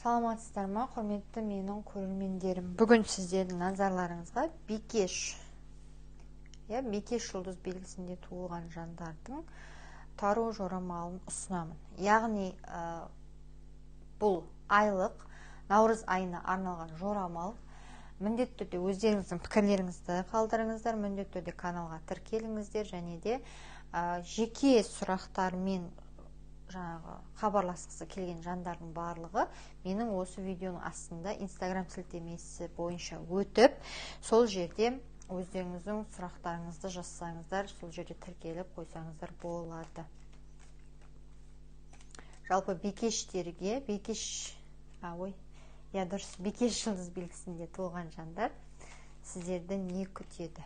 Саламатсыздар ма, құрметті менің көрермендерім. Бүгін сіздердің назарларыңызға Бикеш жұлдыз белгісінде туылған жандардың тару жорамалын ұсынамын. Яғни бұл айлық наурыз айына арналған жорамал. Міндетті түрде өздеріңіздің пікірлеріңізді қалдырыңыздар, міндетті түрде каналға тіркеліңіздер, және де жеке сұрақтармен хабарласқысы келген жандардың барлығы менің осы видеоның астында Instagram сілтемесі бойынша өтіп, сол жерде өздеріңіздің сұрақтарыңызды жазсаңыздар, сол жерде тіркеліп қойсаңыздар болады. Жалпы бикештерге, бикеш жұлдыз белгісінде туылған жандар сіздерді не күтеді?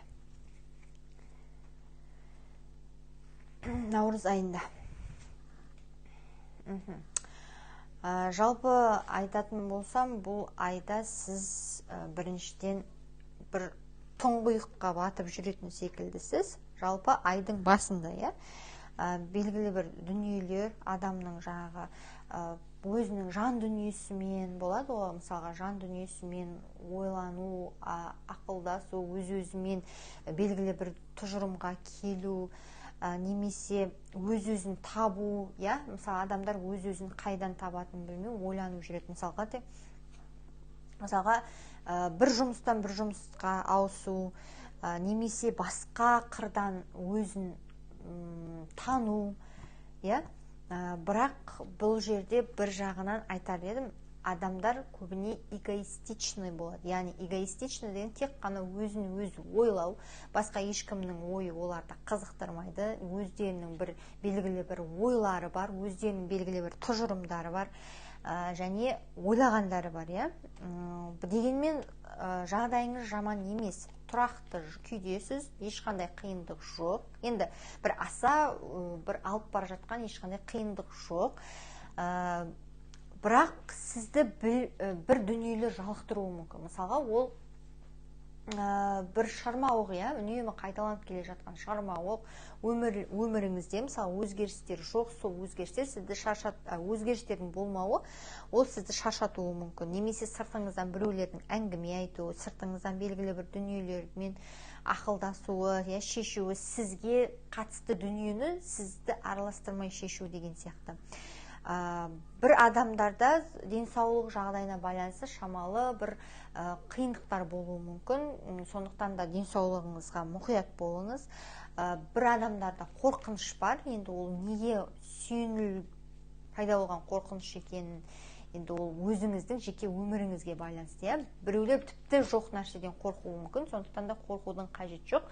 Наурыз айында. Жалпы айтатын болсам, бұл айда сіз біріншіден бір тұңғиыққа батып жүретін секілдісіз. Жалпы айдың басында, белгілі бір дүниелер адамның өзінің жан дүниесімен болады ғой, мысалға жан дүниесімен ойлану, ақылдасу, өз-өзімен белгілі бір тұжырымға келу, немесе өз-өзін табу, мысалы адамдар өз-өзін қайдан табатынын білмей ойланып жүреді. Мысалға бір жұмыстан бір жұмысқа ауысу, немесе басқа қырдан өзін тану, бірақ бұл жерде бір жағынан айтар едім, адамдар көбіне эгоистичный болады. Яғни эгоистичный деген тек қана өзін өзі ойлау, басқа ешкімнің ойы оларды қызықтырмайды, өздерінің бір белгілі бір ойлары бар, өздерінің белгілі бір тұжырымдары бар, және ойлағандары бар. Дегенмен жағдайыңыз жаман емес, тұрақты күйдесіз, ешқандай қиындық жоқ. Енді бір аса бір алып бара жатқан ешқандай қиындық жоқ. Бірақ сізді бір дүниелер жалықтыруы мүмкін. Мысалға, ол бір шырмауық, үнемі қайталанып келе жатқан шырмауық, өміріңізде мысалы өзгерістер жоқ, сол өзгерістер сізді өзгерістердің болмауы, ол сізді шаршатуы мүмкін. Немесе сыртыңыздан біреулердің әңгіме айтуы, сыртыңыздан белгілі бір дүниелермен ақылдасуы, шешуі, сізге қатысты дүниені сізді араластырмай шешу деген сияқты. Бір адамдарда денсаулық жағдайына байланысты шамалы бір қиындықтар болуы мүмкін, сондықтан да денсаулығыңызға мұқият болыңыз. Бір адамдарда қорқыныш бар, енді ол неге сүйеніп пайда болған қорқыныш екенін, енді ол өзіңіздің жеке өміріңізге байланысты. Біреулер тіпті жоқ нәрседен қорқуы мүмкін, сондықтан да қорқудың қажет жоқ.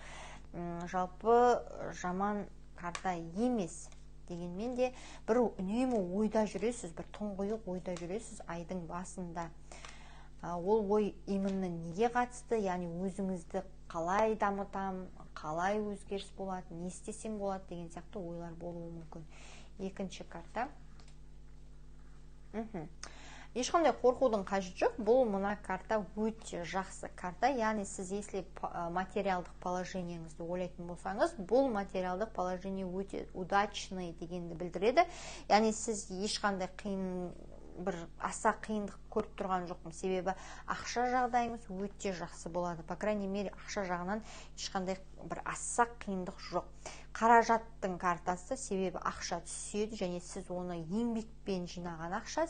Жалпы жаман карта емес. Дегенмен де бір үнемі ойда жүресіз, бір тұңғиық ойда жүресіз айдың басында. Ол ой именно неге қатысты, яғни өзіңізді қалай дамытам, қалай өзгеріс болады, не істесем болады деген сияқты ойлар болуы мүмкін. Екінші карта. Ешқандай қорқудың қажет жоқ. Бұл мына карта өте жақсы карта. Яғни сіз если материалдық положениеңізді ойлайтын болсаңыз, бұл материалдық положение өте удачный дегенді білдіреді. Яғни сіз ешқандай бір аса қиындық көріп тұрған жоқпын. Себебі ақша жағдайыңыз өте жақсы болады. По крайней мере, ақша жағынан ешқандай бір аса қиындық жоқ. Қаражаттың картасы, себебі ақша түседі, және сіз оны еңбекпен жинаған ақша.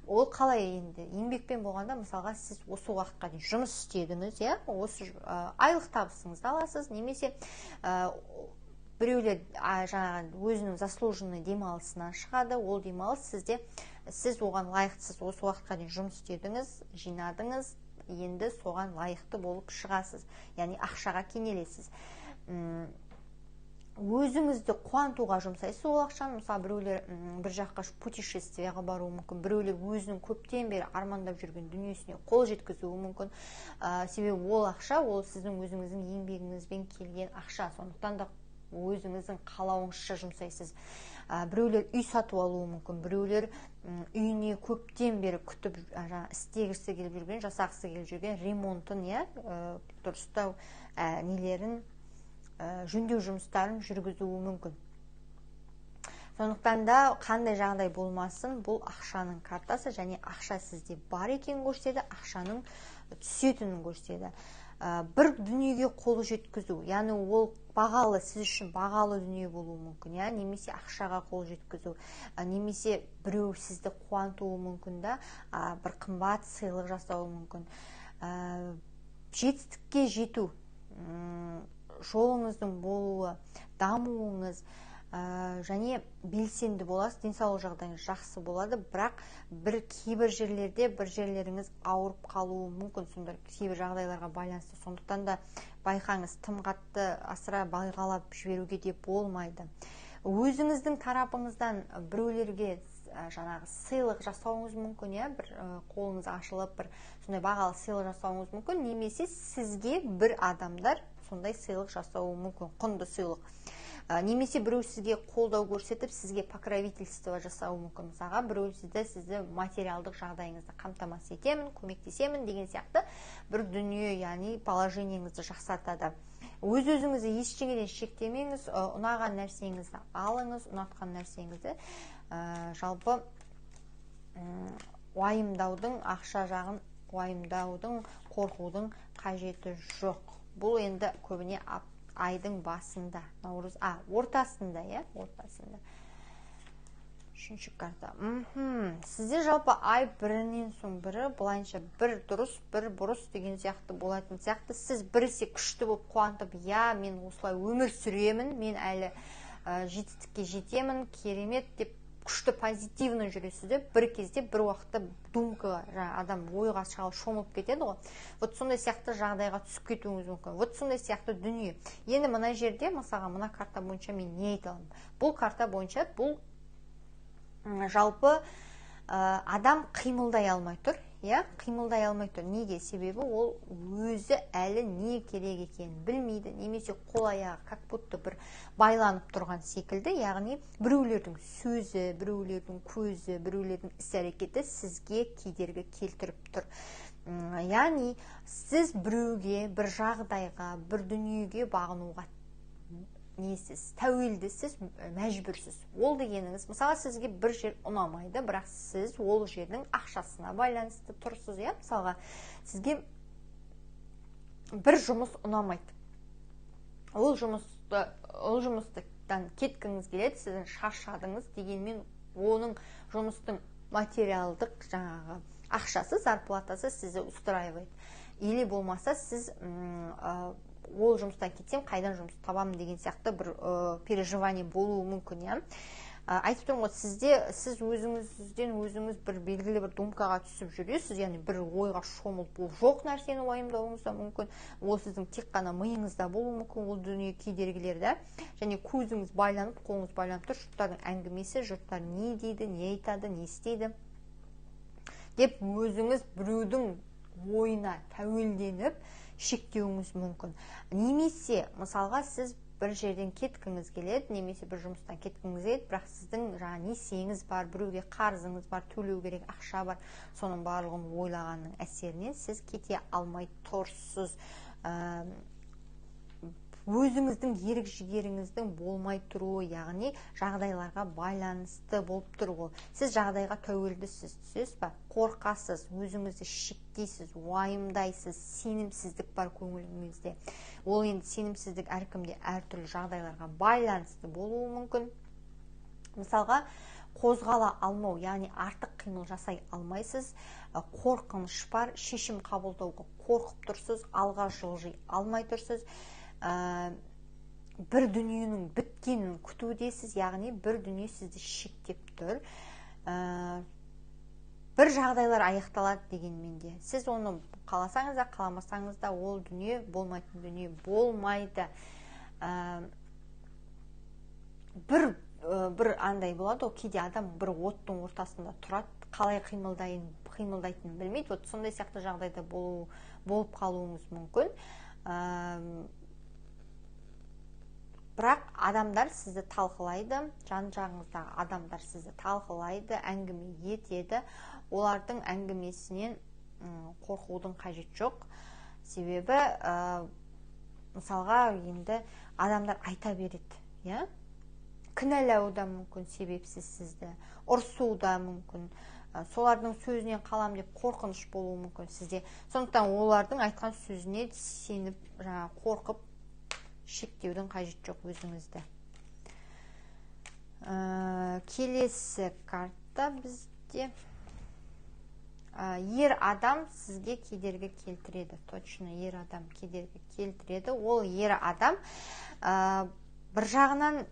Ол қалай енді? Еңбекпен болғанда, мысалға, сіз осы уақытқа дейін жұмыс істедіңіз, осы айлық табысыңызды аласыз, немесе біреулер өзінің заслуженный демалысынан шығады, ол демалыс сізде, сіз оған лайықтысыз, осы уақытқа дейін жұмыс істедіңіз, жинадыңыз, енді соған лайықты болып шығасыз, яғни ақшаға кенелесіз. Өзіңізді қуантуға жұмсайсыз ол ақшаны. Мысалы, біреулер бір жаққа путешествияға баруы мүмкін, біреулер өзінің көптен бері армандап жүрген дүниесіне қол жеткізуі мүмкін. Себебі ол ақша, ол сіздің өзіңіздің еңбегіңізбен келген ақша, сондықтан да өзіңіздің қалауыңызша жұмсайсыз. Біреулер үй сатып алуы мүмкін, біреулер үйіне көптен бері күтіп істегісі келіп жүрген, жасағысы келіп жүрген ремонтын, дұрыстау нелерін, жөндеу жұмыстарын жүргізуі мүмкін. Сондықтан да қандай жағдай болмасын, бұл ақшаның картасы, және ақша сізде бар екенін көрсетеді, ақшаның түсетінін көрсетеді. Бір дүниеге қол жеткізу, яғни ол бағалы, сіз үшін бағалы дүние болуы мүмкін, немесе ақшаға қол жеткізу, немесе біреу сізді қуантуы мүмкін, бір қымбат сыйлық жасауы мүмкін. Жетістікке жету, жолыңыздың болуы, дамуыңыз, және белсенді боласыз, денсаулық жағдайыңыз жақсы болады, бірақ кейбір жерлерде бір жерлеріңіз ауырып қалуы мүмкін, сондай кейбір жағдайларға байланысты. Сондықтан да байқаңыз, тым қатты асыра байғалап жіберуге де болмайды. Өзіңіздің тарапыңыздан біреулерге жаңағы сыйлық жасауыңыз мүмкін, бір қолыңыз ашылып, бір сондай бағалы сыйлық жасауыңыз мүмкін, немесе сізге бір адамдар сондай сыйлық жасауы мүмкін, құнды сыйлық. Немесе біреу сізге қолдау көрсетіп, сізге покровительство жасауы мүмкін. Мысалға, біреу сізді материалдық жағдайыңызды қамтамасыз етемін, көмектесемін деген сияқты бір дүние, яғни положениеңізді жақсартады. Өз-өзіңізді ештеңеден шектемеңіз, ұнаған нәрсеңізді алыңыз, ұнатқан нәрсеңізді. Жалпы уайымдаудың, ақша жағын уайымдаудың, қорқудың қажеті жоқ. Бұл енді көбіне айдың басында, ортасында, ортасында. Үшінші карта. Сізде жалпы ай бірінен соң бірі, бұлайынша бір дұрыс, бір бұрыс деген сияқты болатын сияқты. Сіз біресе күшті болып қуантып, мен осылай өмір сүремін, мен әлі жетістікке жетемін, керемет деп күшті позитивно жүресіз, бір кезде бір уақытта думка, адам ойға шомылып кетеді ғой. Вот сондай сияқты жағдайға түсіп кетуіңіз мүмкін. Вот сондай сияқты дүние. Енді мына жерде, мысалға, мына карта бойынша мен не айта аламын? Бұл карта бойынша бұл жалпы адам қимылдай алмай тұр. Қимылдай алмай тұр. Неге? Себебі ол өзі әлі не керек екенін білмейді, немесе қол аяғы как будто бір байланып тұрған секілді, яғни біреулердің сөзі, біреулердің көзі, біреулердің іс-әрекеті сізге кедергі келтіріп тұр. Яғни сіз біреуге, бір жағдайға, бір дүниеге бағынуға тәуелдісіз, мәжбүрсіз. Ол дегеніңіз, мысалы, сізге бір жер ұнамайды, бірақ сіз ол жердің ақшасына байланысты тұрсыз, мысалға, сізге бір жұмыс ұнамайды. Ол жұмыстан кеткіңіз келеді, сіздің шаршадыңыз, дегенмен оның жұмыстың материалдық жаңағы ақшасы, зарплатасы сізді устраивает. Или болмаса сіз ол жұмыстан кетсем, қайдан жұмыс табамын деген сияқты бір переживание болуы мүмкін, Айтып тұрмын ғой, сіз өзіңізден өзіңіз бір белгілі бір думкаға түсіп жүресіз, яғни бір ойға шомылып, ол жоқ нәрсені уайымдауыңыз да мүмкін, ол сіздің тек қана миыңызда болуы мүмкін, ол дүние кедергілерді, және көзіңіз байланып, қолыңыз байланып тұр, жұрттардың әңгімесі, жұрттар не дейді, не айтады, не істейді деп өзіңіз біреудің ойына тәуелденіп шектеуіңіз мүмкін. Немесе, мысалға, сіз бір жерден кеткіңіз келеді, немесе бір жұмыстан кеткіңіз келеді, бірақ сіздің несиеңіз бар, біреуге қарызыңыз бар, төлеу керек ақша бар, соның барлығын ойлағанның әсерінен сіз кете алмай тұрсыз. Өзіңіздің ерік жігеріңіздің болмай тұруы, яғни жағдайларға байланысты болып тұр ол. Сіз жағдайға тәуелдісіз, түсесіз ба? Қорқасыз, өзіңізді шектейсіз, уайымдайсыз, сенімсіздік бар көңіліңізде. Ол енді сенімсіздік әркімде әртүрлі жағдайларға байланысты болуы мүмкін. Мысалға, қозғала алмау, яғни артық қимыл жасай алмайсыз, қорқыныш бар, шешім қабылдауға қорқып тұрсыз, алға жылжи алмай тұрсыз, бір дүниенің біткенін күтудесіз, яғни бір дүние сізді шектеп тұр. Бір жағдайлар аяқталады дегенмен де, сіз оны қаласаңыз да, қаламасаңыз да, ол дүние болмайтын дүние болмайды. Бір андай болады, ол кейде адам бір оттың ортасында тұрады, қалай қимылдайтынын білмейді. Вот сондай сияқты жағдайда болып қалуыңыз мүмкін. Бірақ адамдар сізді талқылайды, жан-жағыңыздағы адамдар сізді талқылайды, әңгіме етеді. Олардың әңгімесінен қорқудың қажет жоқ. Себебі, мысалға, енді адамдар айта береді, кінәлауы да мүмкін себепсіз сізді, ұрсуы да мүмкін, солардың сөзінен қалам деп қорқыныш болуы мүмкін сізде. Сондықтан олардың айтқан сөзіне сеніп, қорқып шектеудің қажет жоқ өзіңізді. Келесі карта бізде ер адам сізге кедергі келтіреді. Точно, ер адам кедергі келтіреді. Ол ер адам бір жағынан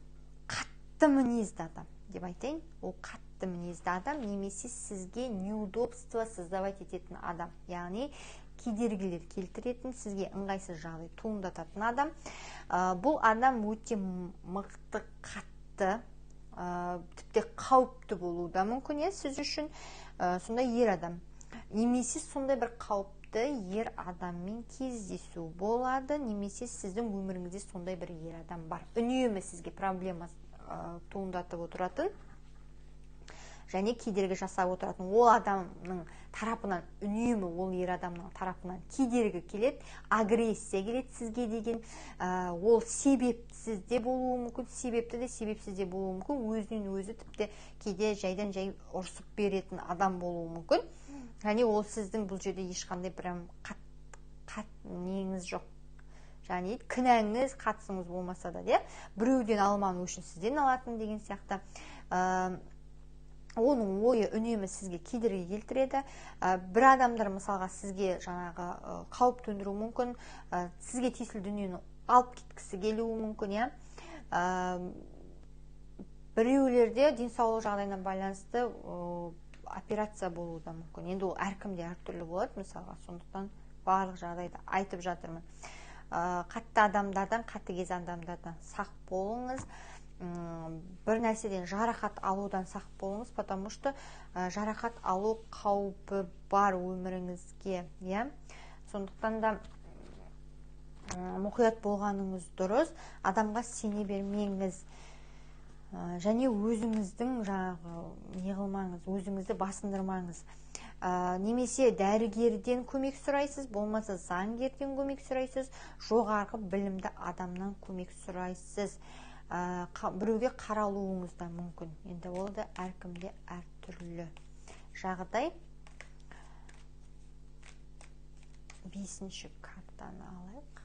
қатты мінезді адам деп айтайын. Ол қатты мінезді адам, немесе сізге неудобство создавать ететін адам, яғни кедергілер келтіретін, сізге ыңғайсыз жағдай туындататын адам. Бұл адам өте мықты, қатты, тіпті қауіпті болуы да мүмкін, сіз үшін. Сондай ер адам, немесе сондай бір қауіпті ер адаммен кездесу болады, немесе сіздің өміріңізде сондай бір ер адам бар, үнемі сізге проблема туындатып отыратын және кедергі жасап отыратын. Ол адамның тарапынан, үнемі ол ер адамның тарапынан кедергі келеді, агрессия келеді сізге деген. Ол себепсіз де болуы мүмкін, себепті де себепсіз де болуы мүмкін, өзінен өзі тіпті кейде жайдан жай ұрсып беретін адам болуы мүмкін. Және ол сіздің бұл жерде ешқандай бір неңіз жоқ, және кінәңіз, қатысыңыз болмаса да, біреуден алману үшін сізден алатын деген сияқты. Оның ойы үнемі сізге кедергі келтіреді. Бір адамдар мысалға сізге жаңағы қауіп төндіруі мүмкін, сізге тиесілі дүниені алып кеткісі келуі мүмкін. Біреулерде денсаулық жағдайына байланысты операция болуы да мүмкін. Енді ол әркімде әртүрлі болады мысалға, сондықтан барлық жағдайды айтып жатырмын. Қатты адамдардан, қатыгез адамдардан сақ болыңыз. Бір нәрседен жарақат алудан сақ болыңыз, потому что жарақат алу қаупі бар өміріңізге. Сондықтан да мұқият болғаныңыз дұрыс. Адамға сене бермеңіз. Және өзіңіздің неғылмаңыз, өзіңізді басындырмаңыз. Немесе дәрігерден көмек сұрайсыз, болмаса заңгерден көмек сұрайсыз, жоғарғы білімді адамнан көмек сұрайсыз. Біреуге қаралуыңыз да мүмкін. Енді ол да әркімде әртүрлі жағдай. 5-ші картаны алайық.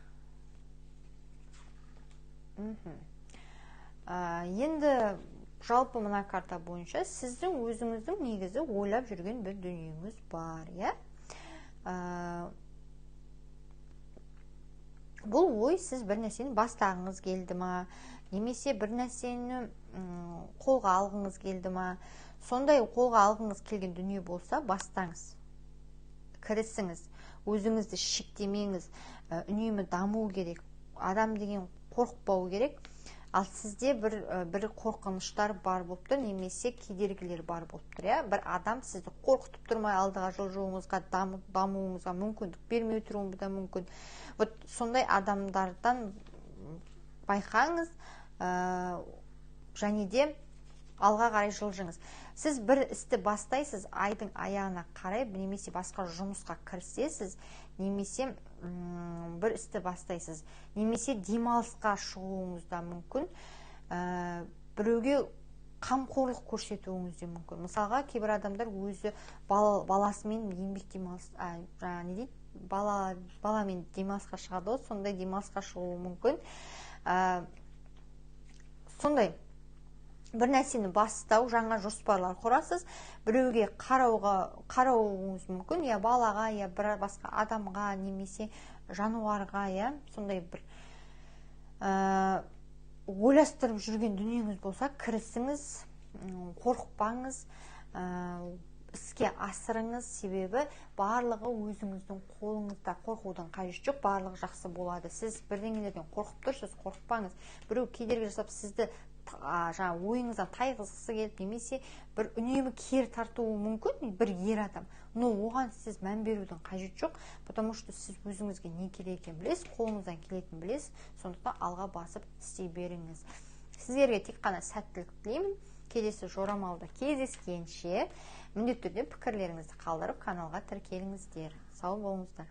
Енді жалпы мына карта бойынша сіздің өзіңіздің негізі ойлап жүрген бір дүниеңіз бар. Бұл ой сіз бір нәрсені бастағыңыз келді ма, немесе бір нәрсені қолға алғыңыз келді ма? Сондай қолға алғыңыз келген дүние болса, бастаңыз, кірісіңіз, өзіңізді шектемеңіз, үнемі даму керек, адам деген қорықпау керек. Ал сізде бір қорқыныштар бар болып тұр, немесе кедергілер бар болып тұр. Бір адам сізді қорқытып тұрмай, алдыға жылжуыңызға, дамуыңызға мүмкіндік бермей тұруы да мүмкін. Сондай адамдардан байқаңыз, және де алға қарай жылжыңыз. Сіз бір істі бастайсыз, айдың аяғына қарай, немесе басқа жұмысқа кірісесіз, немесе бір істі бастайсыз, немесе демалысқа шығуыңыз да мүмкін, біреуге қамқорлық көрсетуіңіз де мүмкін. Мысалға, кейбір адамдар өзі баласымен еңбек демалыс, баламен демалысқа шығады, сондай демалысқа шығуы мүмкін. Сондай бір нәрсені бастау, жаңа жоспарлар құрасыз, біреуге қарауыңыз мүмкін, балаға, бір басқа адамға, немесе жануарға, сондай бір ойластырып жүрген дүниеңіз болса, кірісіңіз, қорықпаңыз, іске асырыңыз, себебі барлығы өзіңіздің қолыңызда, қорқудың қажеті жоқ, барлығы жақсы болады. Сіз бірдеңелерден қорқып тұрсыз, қорықпаңыз. Біреу кедергі жасап сізді ойыңыздан тайғызғысы келіп, немесе бір үнемі кері тартуы мүмкін, бір ер адам. Но оған сіз мән берудің қажеті жоқ, потому что сіз өзіңізге не керек екенін білесіз, қолыңыздан келетінін білесіз, сондықтан алға басып істей беріңіз. Сіздерге тек қана сәттілік тілеймін. Келесі жорамалда кездескенше міндетті түрде пікірлеріңізді қалдырып, каналға тіркеліңіздер. Сау болыңыздар.